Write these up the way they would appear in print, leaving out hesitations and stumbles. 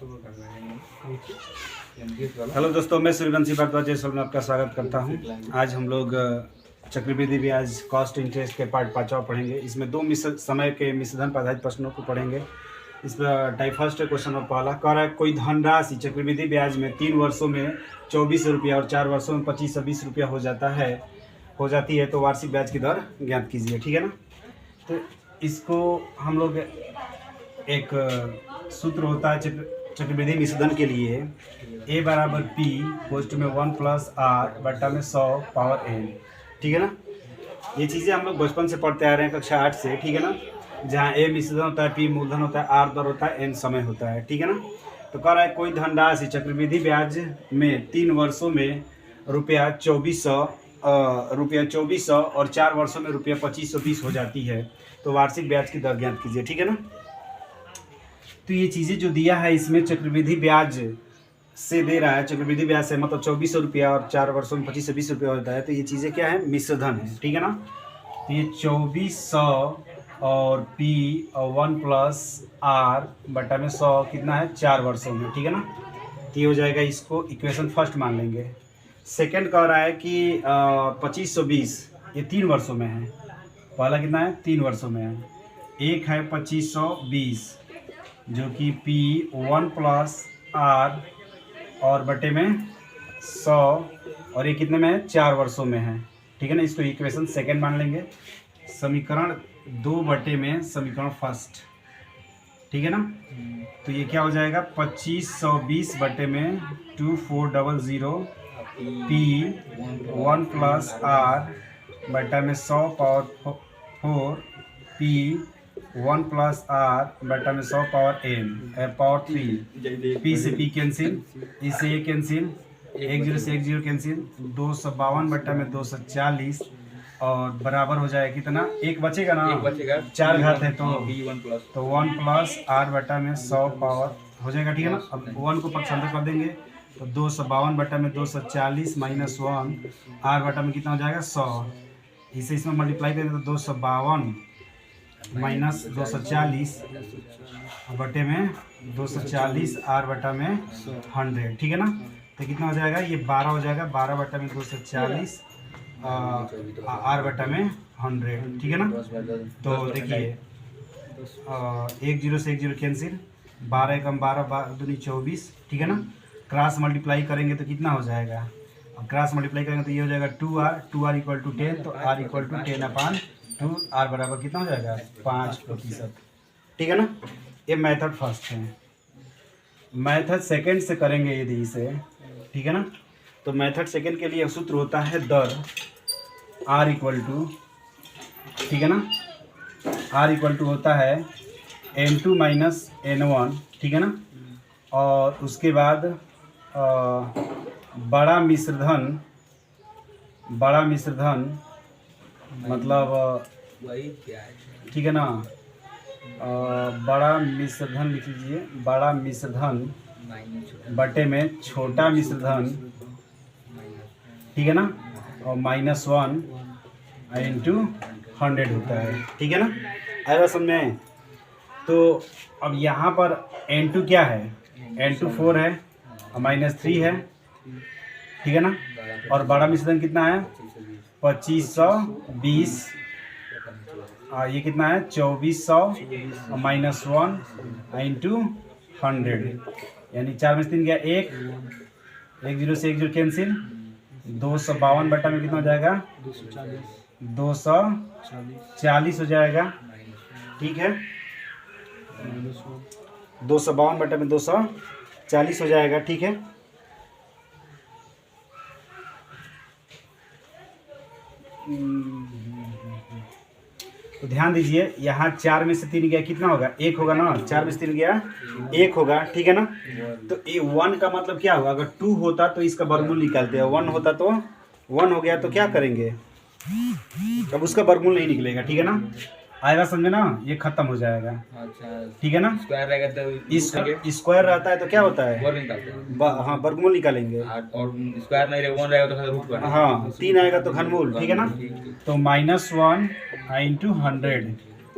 Hello दोस्तों, मैं सूर्यवंशी भारद्वाज में आपका स्वागत करता हूं। आज हम लोग चक्रवृद्धि ब्याज कॉस्ट इंटरेस्ट के पार्ट 5वां पढ़ेंगे। इसमें दो समय के मिश्रधन पर आधारित प्रश्नों को पढ़ेंगे। इस पर टाइप फर्स्ट क्वेश्चन और पहला कह रहा है, कोई धनराशि चक्रवृद्धि ब्याज में 3 वर्षों में 24 रुपया और 4 वर्षों में 25 से 20 रुपया हो जाती है तो वार्षिक ब्याज की दर ज्ञात कीजिए। ठीक है ना। तो इसको हम लोग एक सूत्र होता है चक्रवृद्धि मिश्रधन के लिए, A बराबर P पोस्ट में 1 प्लस R बटा में 100 पावर N। ठीक है ना। ये चीज़ें हम लोग बचपन से पढ़ते आ रहे हैं, कक्षा 8 से। ठीक है ना। जहाँ A मिश्रधन होता है, P मूलधन होता है, R दर होता है, N समय होता है। ठीक है ना। तो कह रहा है कोई धनराशि चक्रवृद्धि ब्याज में 3 वर्षों में रुपया 2400 और 4 वर्षों में रुपया 2520 हो जाती है तो वार्षिक ब्याज की दर ज्ञात कीजिए। ठीक है ना। तो ये चीज़ें जो दिया है इसमें चक्रवृद्धि ब्याज से दे रहा है, चक्रवृद्धि ब्याज से मतलब 2400 रुपया और 4 वर्षों में 25 से 20 रुपया होता है। तो ये चीज़ें क्या है, मिश्रधन है। ठीक है ना। तो ये 2400 और P और 1 प्लस R बटा में 100 कितना है, 4 वर्षों में। ठीक है ना। तो ये हो जाएगा, इसको इक्वेशन फर्स्ट मान लेंगे। सेकंड कह रहा है कि 2520 ये 3 वर्षों में है। पहला कितना है, 3 वर्षों में है। एक है 2520 जो कि P 1 प्लस R और बटे में 100 और ये कितने में है, 4 वर्षों में है। ठीक है ना। इसको इक्वेशन सेकंड मान लेंगे। समीकरण 2 बटे में समीकरण फर्स्ट। ठीक है ना। तो ये क्या हो जाएगा, 2520 बटे में 2400 P 1 प्लस R बटा में 100 पावर 4 P 1 प्लस R बटा में 100 पावर N पावर 3। P से P कैंसिल, इससे ये कैंसिल, 1 0 से 1 0 कैंसिल, 252 बटा में 240 और बराबर हो जाएगा कितना, एक बचेगा ना, 4 घात है तो 1 प्लस R बटा में 100 पावर हो जाएगा। ठीक है ना। अब 1 को पक्षांतर कर देंगे तो 252 बटा में 240 माइनस 1 R बटा में कितना हो जाएगा, 100। इसे इसमें मल्टीप्लाई करेंगे तो 252 माइनस 240 बटे में 240 R बटा में 100। ठीक है ना। तो कितना हो जाएगा, ये 12 हो जाएगा, 12 बटा में 240 R बटा में 100। ठीक है ना। तो देखिए 1 0 से 1 0 कैंसिल, 12 एकम 12 दूनी 24। ठीक है ना। क्रॉस मल्टीप्लाई करेंगे तो कितना हो जाएगा, अब क्रॉस मल्टीप्लाई करेंगे तो ये हो जाएगा 2R इक्वल टू 10, तो R इक्वल टू 10/2, R बराबर कितना हो जाएगा, 5%। ठीक है ना। ये मेथड फर्स्ट है। मेथड सेकंड से करेंगे यदि इसे। ठीक है ना। तो मेथड सेकंड के लिए सूत्र होता है दर R इक्वल टू, ठीक है ना, R इक्वल टू होता है N2 माइनस N1। ठीक है ना। और उसके बाद बड़ा मिश्रधन मतलब ठीक है ना, बड़ा मिश्रधन लिख लीजिए, बड़ा मिश्रधन बटे में छोटा मिश्रधन। ठीक है ना। और -1 इंटू 100 होता है। ठीक है ना। आएगा समझ में। तो अब यहाँ पर N2 क्या है, N2 4 है और -3 है। ठीक है ना। और बड़ा मिश्रधन कितना है, 2520 और ये कितना है, 2400 और -1 इंटू 100, यानी 4 में 3 गया 1 0 से 1 0 कैंसिल, 252 बटा में कितना हो जाएगा, 240 हो जाएगा। ठीक है। 252 बटा में 240 हो जाएगा। ठीक है। तो ध्यान दीजिए, यहाँ 4 में से 3 गया कितना होगा, 1 होगा ना, 4 में से 3 गया 1 होगा। ठीक है ना। तो ये 1 का मतलब क्या होगा, अगर 2 होता तो इसका वर्गमूल निकालते हैं, 1 होता तो 1 हो गया तो क्या करेंगे, अब उसका वर्गमूल नहीं निकलेगा। ठीक है ना। आएगा समझे ना, ये खत्म हो जाएगा। ठीक है ना। स्क्वायर रहेगा तो स्क्वायर रहता है तो क्या होता है, वर्ग निकालते हैं। हाँ वर्गमूल निकालेंगे। और स्क्वायर नहीं रहेगा, 1 रहेगा तो रूट कर, हाँ 3 आएगा तो घनमूल। ठीक है ना। तो -1 इंटू 100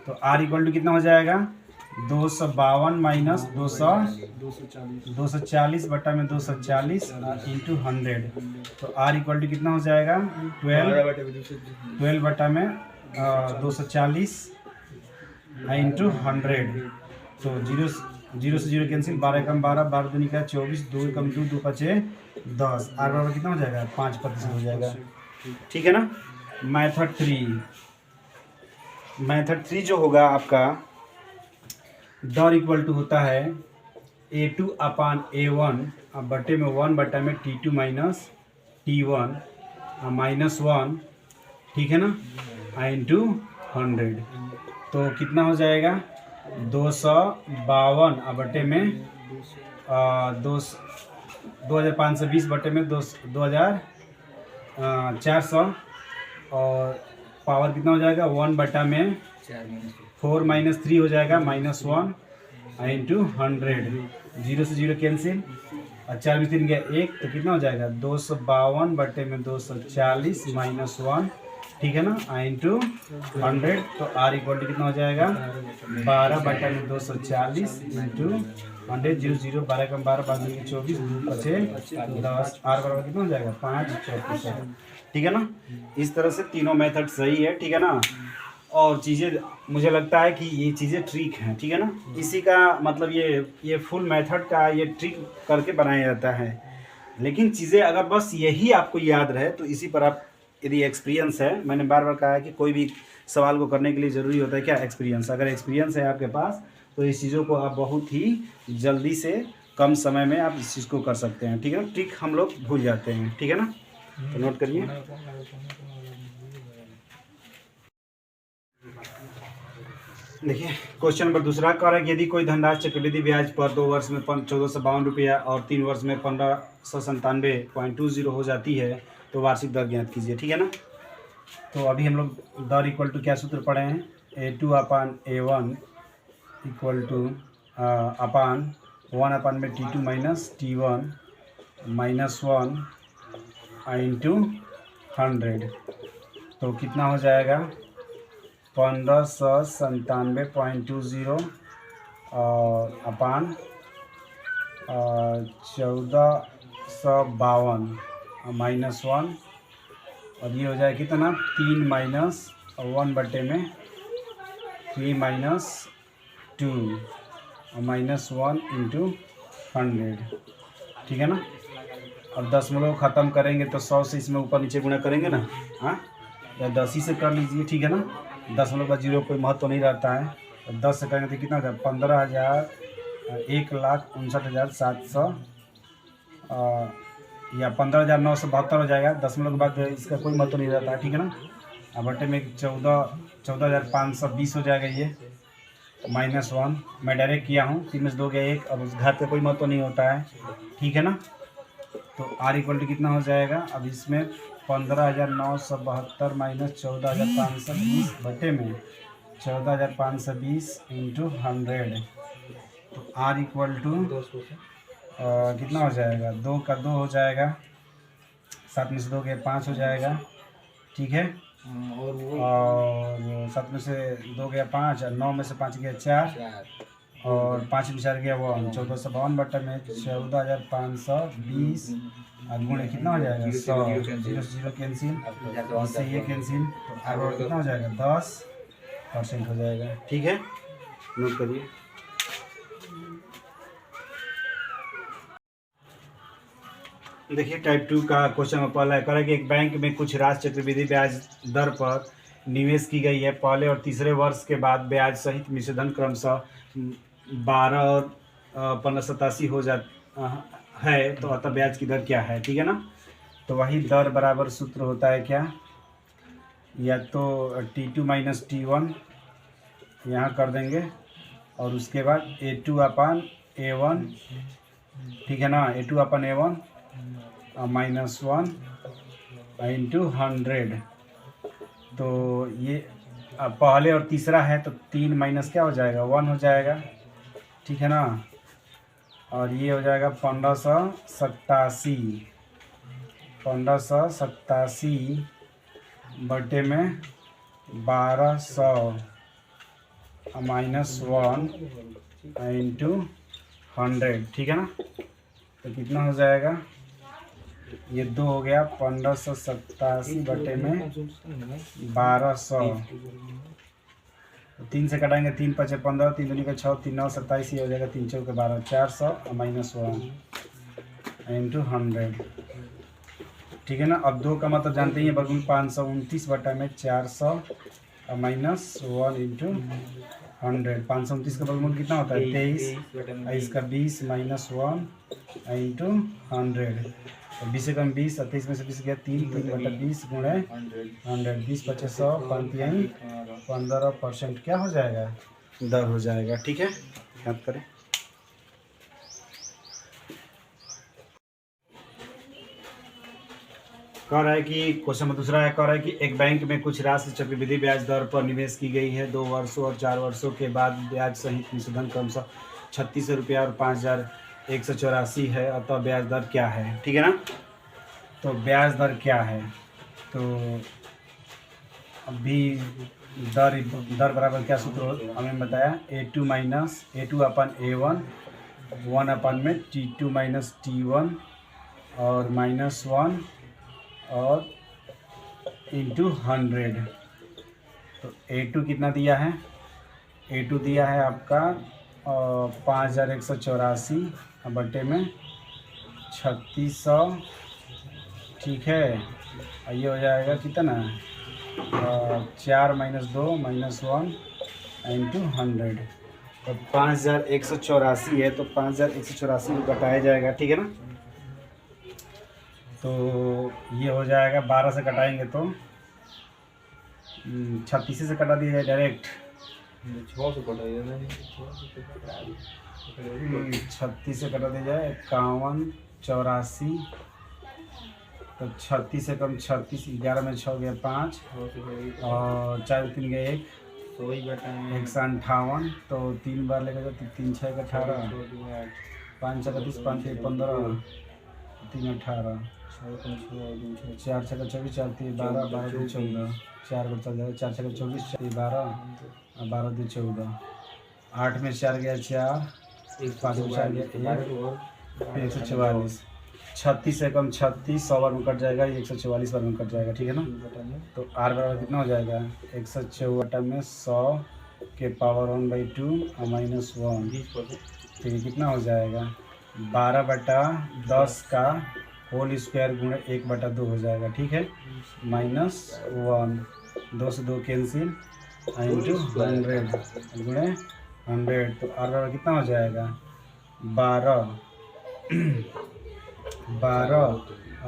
तो R इक्वल टू कितना हो जाएगा, 252 माइनस 240 बटा में 240 इंटू 100। तो R इक्वल टू कितना हो जाएगा 12 बटा में 240 इंटू 100। तो जीरो से जीरो कैंसिल, 12 कम 12, 12 दूनी का 24, 2 कम 2, 2 बचे 10। R बराबर कितना हो जाएगा 5% हो जाएगा। ठीक है ना। मेथड थ्री जो होगा आपका, दर इक्वल टू होता है A2 अपान A1 अब बटे में 1 बटा में T2 माइनस T1 माइनस 1, ठीक है ना, इंटू 100। तो कितना हो जाएगा 252 अब बटे में 2520 बटे में 2400 और पावर कितना हो जाएगा 1 बटा में 4 माइनस 3 हो जाएगा -1 इंटू 100। 0 से 0 कैंसिल और 4 में 3 गया 1, तो कितना हो जाएगा 252 बटे में 240 माइनस 1, ठीक है ना, इंटू 100। तो R इक्वल टू कितना हो जाएगा 12 बटा में 240 इंटू 100। 0 0 12 कम 12, 12 में 24, 2 बचे 10। R बराबर कितना हो जाएगा 5%। ठीक है ना। इस तरह से तीनों मेथड सही है, ठीक है ना। और चीज़ें मुझे लगता है कि ये चीज़ें ट्रिक हैं, ठीक है ना। इसी का मतलब ये फुल मेथड का ये ट्रिक करके बनाया जाता है। लेकिन चीज़ें अगर बस यही आपको याद रहे तो इसी पर आप, यदि एक्सपीरियंस है, मैंने बार बार कहा है कि कोई भी सवाल को करने के लिए ज़रूरी होता है क्या, एक्सपीरियंस। अगर एक्सपीरियंस है आपके पास तो इस चीज़ों को आप बहुत ही जल्दी से कम समय में आप इस चीज़ को कर सकते हैं, ठीक है ना। ट्रिक हम लोग भूल जाते हैं, ठीक है ना। तो नोट करिए। देखिए क्वेश्चन नंबर दूसरा कह रहा है कि यदि कोई धनराशि चक्रवृद्धि ब्याज पर 2 वर्ष में 1452 रुपया और 3 वर्ष में 1597.20 हो जाती है तो वार्षिक दर ज्ञात कीजिए, ठीक है ना। तो अभी हम लोग दर इक्वल टू क्या सूत्र पढ़े हैं, A2 अपान A1 इक्वल टू अपान 1 अपान में T2 minus T1 minus 1 into 100। तो कितना हो जाएगा 1597.20 और अपान 1452 माइनस 1 और ये हो जाएगा कितना 3 माइनस 1 बटे में 3 माइनस 2 और माइनस 1 इंटू 100, ठीक है ना। अब दशमलव ख़त्म करेंगे तो 100 से इसमें ऊपर नीचे गुणा करेंगे ना, हाँ, या 10 ही से कर लीजिए, ठीक है ना। दशमलव का 0 कोई महत्व नहीं रहता है। तो 10 से करेंगे तो कितना हो जाएगा 15,000 1,59,700 या 15,972 हो जाएगा। दशमलव के बाद इसका कोई महत्व नहीं रहता है, ठीक है ना। अब बटे में 14,520 हो जाएगा ये माइनस 1। मैं डायरेक्ट किया हूँ, 3 में से 2 गया 1, अब उस घात का कोई महत्व नहीं होता है, ठीक है ना। तो R इक्वल टू कितना हो जाएगा, अब इसमें 15,972 माइनस 14,520 बटे में 14,520 इंटू 100। तो R इक्वल टू कितना हो जाएगा 2 का 2 हो जाएगा, 7 में से 2 गया 5 हो जाएगा, ठीक है। और 7 में से 2 गया 5 और 9 में से 5 गया 4 और 5 में 4 गया 1। 1452 बटे में 14,520 और गुणे कितना हो जाएगा 100। 0 से 0 कैंसिल, इससे ये कैंसिल, तो आगे कितना हो जाएगा 10% हो जाएगा, ठीक है। नोट करिए। देखिए टाइप 2 का क्वेश्चन पहला है, करें कि एक बैंक में कुछ राशि चक्रवृद्धि ब्याज दर पर निवेश की गई है। पहले और तीसरे वर्ष के बाद ब्याज सहित मिश्रधन क्रमशः 12 और 1587 हो जाता है, तो अतः ब्याज की दर क्या है, ठीक है ना। तो वही दर बराबर सूत्र होता है क्या, या तो T2 माइनस T1 यहाँ कर देंगे और उसके बाद A2 अपान A1, ठीक है ना, A2 अपान A1 माइनस 1 इंटू 100। तो ये पहले और तीसरा है तो 3 माइनस क्या हो जाएगा 1 हो जाएगा, ठीक है ना। और ये हो जाएगा 1587 बटे में 1200 -1 इंटू 100, ठीक है ना। तो कितना हो जाएगा, ये 2 हो गया 1587 बटे में 1200। 3 से कटाएंगे, 3 5 15, 3 दूनी का 6, 3 9 27, ये हो जाएगा 3 4 12, 400 -1 इंटू 100, ठीक है ना। अब 2 का मतलब जानते ही हैं, वर्गमूल 529 बटा में 400 -1 इंटू 100। 529 का वर्गमूल कितना होता है 23, इसका 20 -1 इंटू 100। तो 20 से कम 20, 27 में से 20 गया 3, 3 बटा 20 गुणे 100, 20 × 100 15% क्या हो जाएगा, दर हो जाएगा, ठीक है। याद करें। कह रहा है कि क्वेश्चन में दूसरा है, कह रहा है कि एक बैंक में कुछ राशि चक्रवृद्धि ब्याज दर पर निवेश की गई है। 2 वर्षों और 4 वर्षों के बाद ब्याज सहित निषेधन क्रमशः 3600 रुपया और 5184 है, अतः ब्याज दर क्या है, ठीक है ना। तो ब्याज दर क्या है, तो अभी दर बराबर क्या सूत्र हमें बताया, A2 माइनस A2 अपन A1 1 अपन में T2 माइनस T1 और -1 और इंटू 100। तो A2 कितना दिया है, A2 दिया है आपका 5184 बटे में 3600, ठीक है। ये हो जाएगा कितना, 4 - 2 -1 इंटू 100। तो 5184 है, तो 5184 को घटाया जाएगा, ठीक है ना। तो ये हो जाएगा 12 से कटाएंगे तो 36 से कटा दिया जाए डायरेक्ट, 36 से कटा दिया जाए 51 84। तो 36 से कम 36, 11 में 6 गया 5 और 4 3 गया 1, 158। तो 3 बार लेकर जाए, 3 6 18, 5 31, 5 15, 3 18, 4 6 24, 4 3 12, 12 2 14, 4 को चल जाएगा, 4 6 24, 4 12, 12 2 14, 8 में 4 गया 4, 5 में 4 गया 1, 144। 36 से कम 36 100 बार में कट जाएगा, 144 बार में कट जाएगा, ठीक है ना। तो R बराबर कितना हो जाएगा, 154 में 100 के पावर 1/2 -1, तो ये कितना हो जाएगा 12/10 का होल स्क्वायर गुणे 1/2 हो जाएगा, ठीक है। -1, 2 से 2 कैंसिल इंटू 100 गुणे 100। तो R बराबर कितना हो जाएगा 12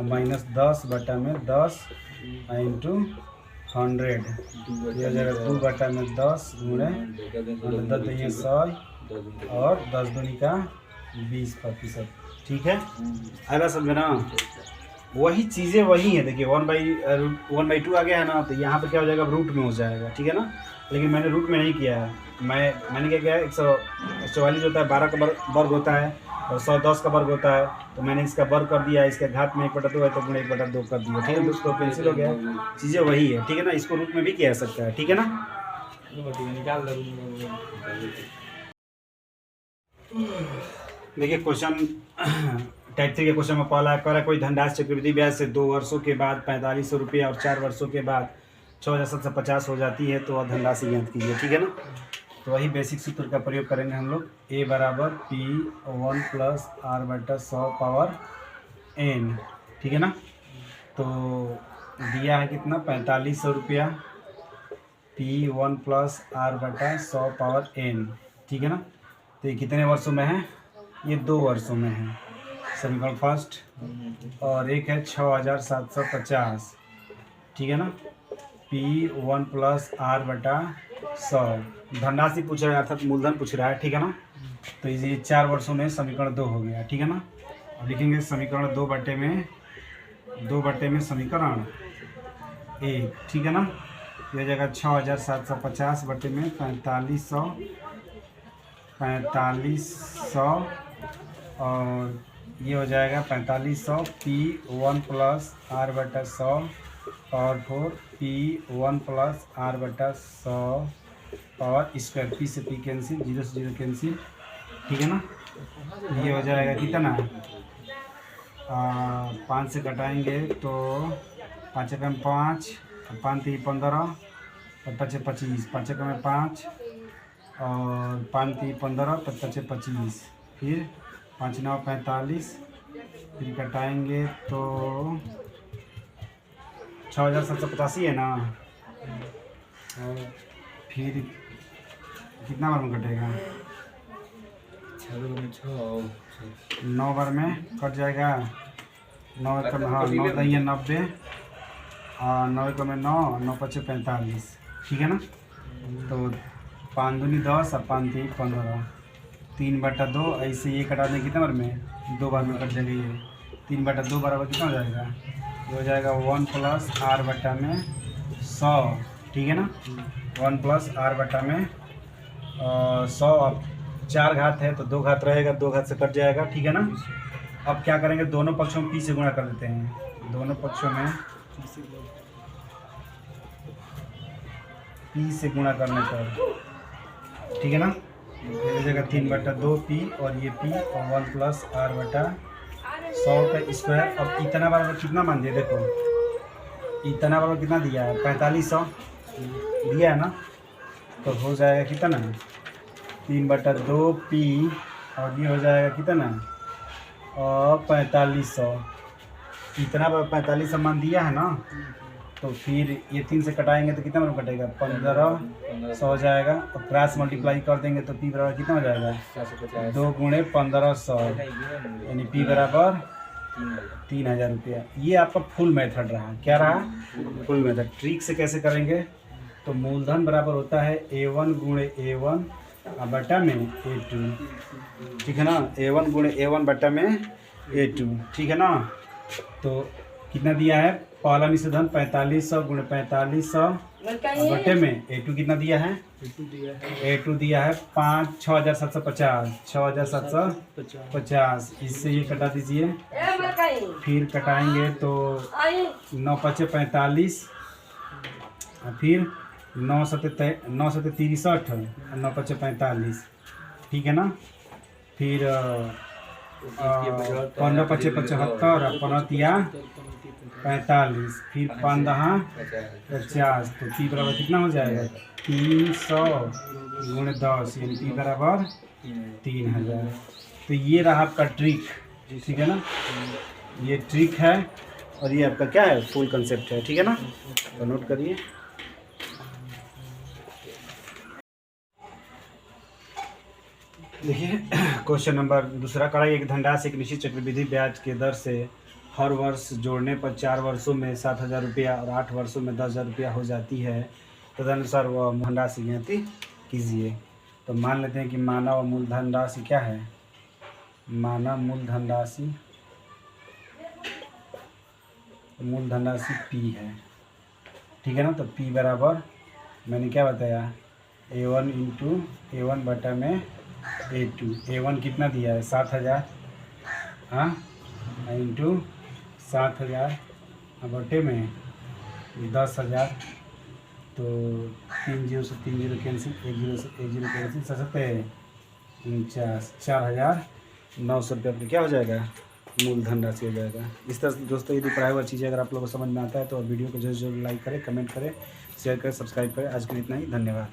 -10 बटा में 10 इंटू 100, ये हो जाएगा 2/10 गुणे 10 2 100 और 10 दूनी का 20%, ठीक है। अगला समझे ना, वही चीज़ें वही हैं। देखिए 1/2 आ गया है ना, तो यहाँ पे क्या हो जाएगा, रूट में हो जाएगा, ठीक है ना। लेकिन मैंने रूट में नहीं किया है, मैंने क्या किया है, 144 होता है 12 का वर्ग होता है और 110 का वर्ग होता है, तो मैंने इसका वर्ग कर दिया, इसके घात में 1/2 है तो गुणे 1/2 कर दिया, ठीक है। दोस्तों पेंसिल हो गया, चीज़ें वही है, ठीक है ना। इसको रूट में भी किया जा सकता है, ठीक है ना। देखिए क्वेश्चन टाइप 3 के क्वेश्चन में पहला कह रहा है, कोई धनराशि चक्रवृद्धि ब्याज से 2 वर्षों के बाद 4500 रुपये और 4 वर्षों के बाद 6750 हो जाती है, तो वह धनराशि ज्ञात कीजिए, ठीक है ना। तो वही बेसिक सूत्र का प्रयोग करेंगे हम लोग, A बराबर P1 + R/100 पावर n, ठीक है ना। तो दिया है कितना 4500 रुपया, P1 + R/100 पावर n, ठीक है ना। तो ये कितने वर्षों में है, ये 2 वर्षों में है, समीकरण फर्स्ट। और एक है 6750, ठीक है ना। P1 + R/100 धनराशि पूछ रहा है, अर्थात मूलधन पूछ रहा है, ठीक है ना। तो ये 4 वर्षों में समीकरण 2 हो गया, ठीक है ना। अब लिखेंगे समीकरण 2 बटे में समीकरण 1, ठीक है ना। ये हो जाएगा 6750 बटे में 4500 और ये हो जाएगा 4500 P1 + R/100 power 4 P1 + R/100 power square, P से पी कैंसिल, 0 से 0 कैंसिल, ठीक है ना। ये हो जाएगा कितना, 5 से कटाएंगे तो 5 एकम 5, 5 3 15 और 5 25, 5 एकम 5 और 5 3 15, 5 25, फिर 5 9 45, फिर कटाएंगे तो 6785 है ना। और फिर कितना बार में कटेगा, 9 बार में कट जाएगा। 9 एकम, हाँ 9 दही 90 और 9 एकम में 9, 9 5 45, ठीक है ना। तो 5 दूनी 10 और 5 3 15, 3/2, ऐसे ये कटा दें कितना बार में, 2 बार में कट जाएगा। ये 3/2 बराबर कितना हो जाएगा, ये हो जाएगा 1 प्लस r बटा में 100, ठीक है ना। 1 प्लस r बटा में 100, अब 4 घात है तो 2 घात रहेगा, 2 घात से कट जाएगा, ठीक है ना। अब क्या करेंगे, दोनों पक्षों में p से गुणा कर देते हैं, दोनों पक्षों में p से गुणा करने पर, ठीक है ना। ये जगह 3/2 p और ये p और 1 प्लस r बटा 100 का स्क्वायर। अब इतना बराबर कितना मान दिया, देखो इतना बराबर कितना दिया है, 4500 दिया है ना। तो हो जाएगा कितना, 3/2 p और ये हो जाएगा कितना, और 4500, इतना 4500 मान दिया है ना। तो फिर ये 3 से कटाएंगे तो कितना बार कटेगा, 1500 हो जाएगा। और क्रॉस मल्टीप्लाई कर देंगे तो p बराबर कितना हो जाएगा, 2 गुणे 1500, यानी p बराबर 3000 रुपया। ये आपका फुल मेथड रहा, क्या रहा, फुल मेथड। ट्रिक से कैसे करेंगे, तो मूलधन बराबर होता है a1 गुणे a1 बटा में a2, ठीक है ना। a1 गुणे a1 बटा में a2, ठीक है ना। तो कितना दिया है, पहला निषेधन 4500 गुणे 4500 बटे में a2 कितना दिया है, a2 दिया है 6750, 6750, इससे ये कटा दीजिए। फिर कटाएंगे तो 9 5 45, फिर 9 7 63 और 9 5 45, ठीक है ना। फिर 15 5 75 और 15 3 45, फिर 5 10 50, तो p बराबर कितना हो जाएगा, 300 गुणे 10, यानी p बराबर 3000। तो ये रहा आपका ट्रिक, ठीक है ना। ये ट्रिक है और ये आपका क्या है, फुल कंसेप्ट है, ठीक है ना। तो नोट करिए। देखिए क्वेश्चन नंबर दूसरा करा, एक धनराशि एक निश्चित चक्रवृद्धि ब्याज के दर से हर वर्ष जोड़ने पर 4 वर्षों में 7000 रुपया और 8 वर्षों में 10,000 रुपया हो जाती है, तदनुसार वह धनराशि गिनती कीजिए। तो मान लेते हैं कि मानव मूल धनराशि क्या है, मानव मूल धनराशि p है, ठीक है ना। तो p बराबर मैंने क्या बताया, a1 इंटू a1 बटा में a2, a1 कितना दिया है 7000, हाँ, इंटू 7000 बटे में 10,000, तो 3 0 से 3 0 कैंसिल, 1 0 से 1 0 कैंसिल, 7 49,900 रुपये आपका क्या हो जाएगा, मूल धनराशि हो जाएगा। इस तरह से दोस्तों यदि पढ़ाई हुआ चीज़ें अगर आप लोगों को समझ में आता है तो वीडियो को जरूर लाइक करें, कमेंट करें, शेयर करें, सब्सक्राइब करें। आज के लिए इतना ही, धन्यवाद।